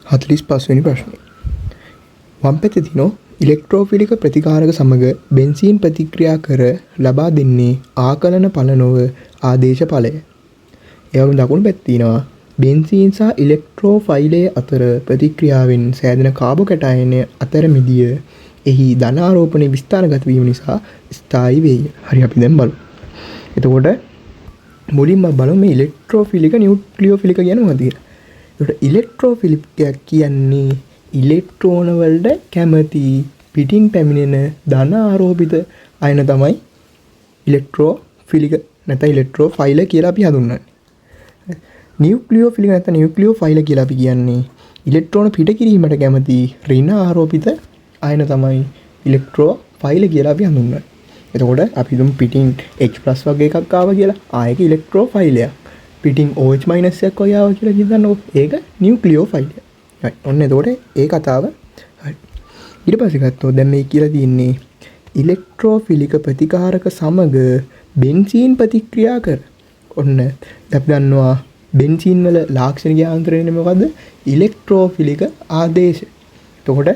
45 වෙනි ප්‍රශ්නේ. වම් පැත්තේ තියෙන ඉලෙක්ට්‍රෝෆිලික ප්‍රතිකාරක සමග බෙන්සීන් ප්‍රතික්‍රියා කර ලබා දෙන්නේ ආකලන ඵල නොව ආදේශ ඵලය. ඒ වගේම දකුණු පැත්තේ තියෙනවා බෙන්සීන් සහ ඉලෙක්ට්‍රෝෆයිලයේ අතර ප්‍රතික්‍රියාවෙන් සෑදෙන කාබෝකැටයන අතර මිදිය එහි ධනාරෝපණයේ විස්ථානගත වීම නිසා ස්ථායී වේය. හරි අපි දැන් බලමු. එතකොට මුලින්ම බලමු මේ ඉලෙක්ට්‍රෝෆිලික නියුක්ලියෝෆිලික කියන්නේ මොකක්ද කියලා. එතකොට ඉලෙක්ට්‍රෝෆිලික් කියන්නේ ඉලෙක්ට්‍රෝන වලට කැමති පිටින් පැමිණෙන ධන ආරෝපිත අයන තමයි ඉලෙක්ට්‍රෝෆිලික නැත්නම් ඉලෙක්ට්‍රෝෆයිල කියලා අපි හඳුන්වන්නේ. නියුක්ලියෝෆිලික නැත්නම් නියුක්ලියෝෆයිල කියලා අපි කියන්නේ ඉලෙක්ට්‍රෝන පිට කිරීමට කැමති ඍණ ආරෝපිත අයන තමයි ඉලෙක්ට්‍රෝෆයිල කියලා අපි හඳුන්වන්නේ. එතකොට අපි හිතමු පිටින් H+ වගේ එකක් ආවා කියලා. ආයක ඉලෙක්ට්‍රෝෆයිලයක්. පිටින් OH- එකක් වගේ ආවා කියලා හිතන්නකො. ඒක නියුක්ලියෝෆයිල. හරි. ඔන්න එතකොට ඒ කතාව හරි. ඊට පස්සේ ගත්තොත් දැන් මේ කියලා තියෙන්නේ ඉලෙක්ට්‍රෝෆිලික ප්‍රතිකාරක සමග බෙන්සීන් ප්‍රතික්‍රියා කර. ඔන්න අපි දන්නවා බෙන්සීන් වල ලාක්ෂණික යාන්ත්‍රණය මොකද්ද? ඉලෙක්ට්‍රෝෆිලික ආදේශ. එතකොට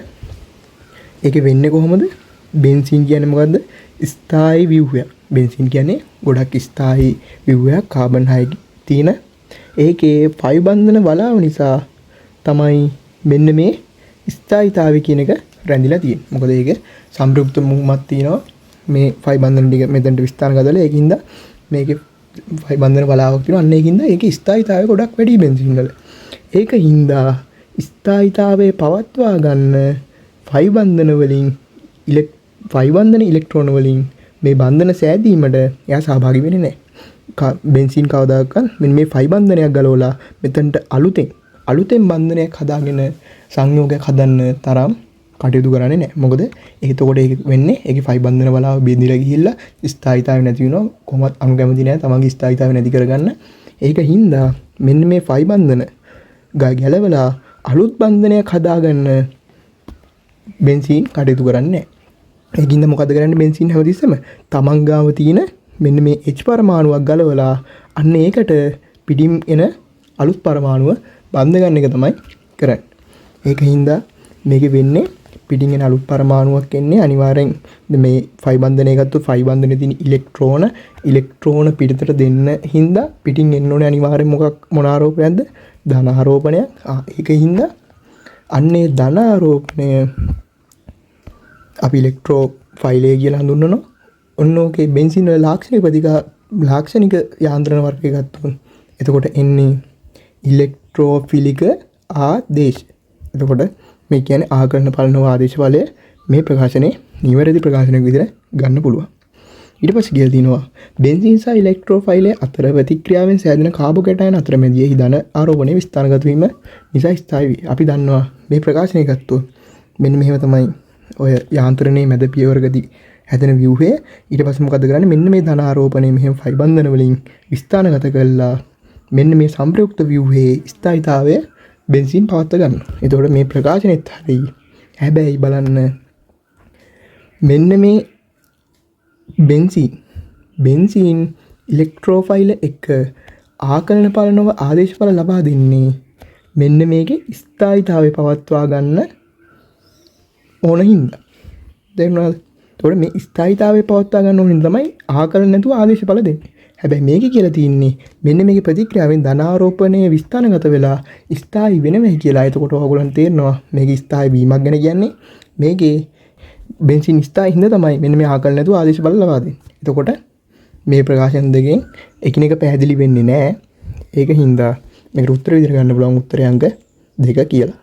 ඒකේ වෙන්නේ කොහොමද? බෙන්සීන් කියන්නේ මොකද්ද? ස්ථායී ව්‍යුහයක්. බෙන්සීන් කියන්නේ ගොඩක් ස්ථායී ව්‍යුහයක් කාබන් 6 තියෙන. ඒකේ පයි බන්ධන වලාව නිසා තමයි මෙන්න මේ ස්ථායීතාවය කියන එක රැඳිලා තියෙන්නේ. මොකද ඒක සම්ප්‍රයුක්ත මුහුමක් තියෙනවා. මේ පයි බන්ධන ටික මෙතනට විස්තර කරලා ඒකින්ද මේකේ පයි බන්ධන වලාවක් තියෙනවා. අන්න ඒකින්ද ඒකේ ස්ථායීතාවය ගොඩක් වැඩි බෙන්සීන් වල. ඒකින්ද ස්ථායීතාවයේ පවත්වා ගන්න පයි බන්ධන වලින් පයි බන්ධන ඉලෙක්ට්‍රෝන වලින් මේ බන්ධන සෑදීමට එයා සහභාගී වෙන්නේ නැහැ. බෙන්සීන් කවදාකවත් මෙන්න මේ පයි බන්ධනයක් ගලවලා මෙතනට අලුතෙන් බන්ධනයක් හදාගෙන සංයෝගයක් හදන්න තරම් කටයුතු කරන්නේ නැහැ. මොකද එතකොට ඒක වෙන්නේ ඒකේ පයි බන්ධන වලාව බෙදලා ගිහිල්ලා ස්ථායීතාවය නැති වෙනවා. කොහොමත් අනුකම්පති නැහැ තමන්ගේ ස්ථායීතාවය නැති කරගන්න. ඒක හින්දා මෙන්න මේ පයි බන්ධන ගැලවලා අලුත් බන්ධනයක් හදාගන්න බෙන්සීන් කටයුතු කරන්නේ නැහැ. ඒකින්ද මොකද කරන්නේ බෙන්සීන් හැමතිස්සෙම තමන් ගාව තියෙන මෙන්න මේ H පරමාණුවක් ගලවලා අන්න ඒකට පිටින් එන අලුත් පරමාණුව බඳ ගන්න එක තමයි කරන්නේ. ඒකින්ද මේක වෙන්නේ පිටින් එන අලුත් පරමාණුවක් එන්නේ අනිවාර්යෙන් මේ ෆයි බන්ධනය ගත්තොත් ෆයි බන්ධනයේ තියෙන ඉලෙක්ට්‍රෝන පිටතට දෙන්න හින්දා පිටින් එන්න ඕනේ අනිවාර්යෙන් මොන ආරෝපණයක්ද? ධන ආරෝපණයක්. ඒකින්ද අන්නේ ධන ආරෝපණය අපි ඉලෙක්ට්‍රෝෆයිලය කියලා හඳුන්වනවා. ඔන්න ඕකේ බෙන්සීන් වල ලාක්ෂණික යාන්ත්‍රණ වර්ගය ගත්තොත් එතකොට එන්නේ ඉලෙක්ට්‍රෝෆිලික ආදේශ. එතකොට මේ කියන්නේ ආකරණ ඵලනෝ ආදේශ ඵලය මේ ප්‍රකාශනයේ නිවැරදි ප්‍රකාශනයක් විදිහට ගන්න පුළුවන්. ඊට පස්සේ කියලා දිනවා බෙන්සීන් සහ ඉලෙක්ට්‍රෝෆයිලය අතර ප්‍රතික්‍රියාවෙන් සෑදෙන කාබෝකැටයන් අතර මැදියේ ධන ආරෝපණයේ විස්ථානගත වීම නිසා ස්ථායී වේ. අපි දන්නවා මේ ප්‍රකාශනය ගත්තොත් මෙන්න මෙහෙම තමයි ඔය යාන්ත්‍රණයේ මැද පියවරකදී හැදෙන ව්‍යුහය. ඊට පස්සේ මොකද කරන්නේ? මෙන්න මේ ධන ආරෝපණය මෙහෙම ෆයි බන්ධන වලින් විස්ථානගත කළා. මෙන්න මේ සංප්‍රයුක්ත ව්‍යුහයේ ස්ථායීතාවය බෙන්සීන් පවත්වා ගන්නවා. එතකොට මේ ප්‍රකාශනෙත් හරි. හැබැයි බලන්න මෙන්න මේ බෙන්සීන් ඉලෙක්ට්‍රෝෆයිල එක ආකලන ඵලනව ආදේශ ඵල ලබා දෙන්නේ මෙන්න මේකේ ස්ථායීතාවය පවත්වා ගන්න ඕන හින්දා. තේරුණාද? එතකොට මේ ස්ථායීතාවය පවත්වා ගන්න ඕන හින්දා තමයි ආකලන නැතුව ආදේශ ඵල දෙන්නේ. හැබැයි මේකේ කියලා තියෙන්නේ මෙන්න මේකේ ප්‍රතික්‍රියාවෙන් ධනාරෝපණයේ විස්ථානගත වෙලා ස්ථායී වෙනවයි කියලා. එතකොට ඔයගොල්ලන්ට තේරෙනවා මේකේ ස්ථායී වීමක් ගැන කියන්නේ මේකේ බෙන්සීන් ස්ථායී හින්දා තමයි මෙන්න මේ ආකලන නැතුව ආදේශ ඵල ලබා දෙන්නේ. එතකොට මේ ප්‍රකාශන දෙකෙන් එකිනෙක පැහැදිලි වෙන්නේ නැහැ. ඒක හින්දා මේකට උත්තර විදිහට ගන්න පුළුවන් උත්තරය අංක 2 කියලා.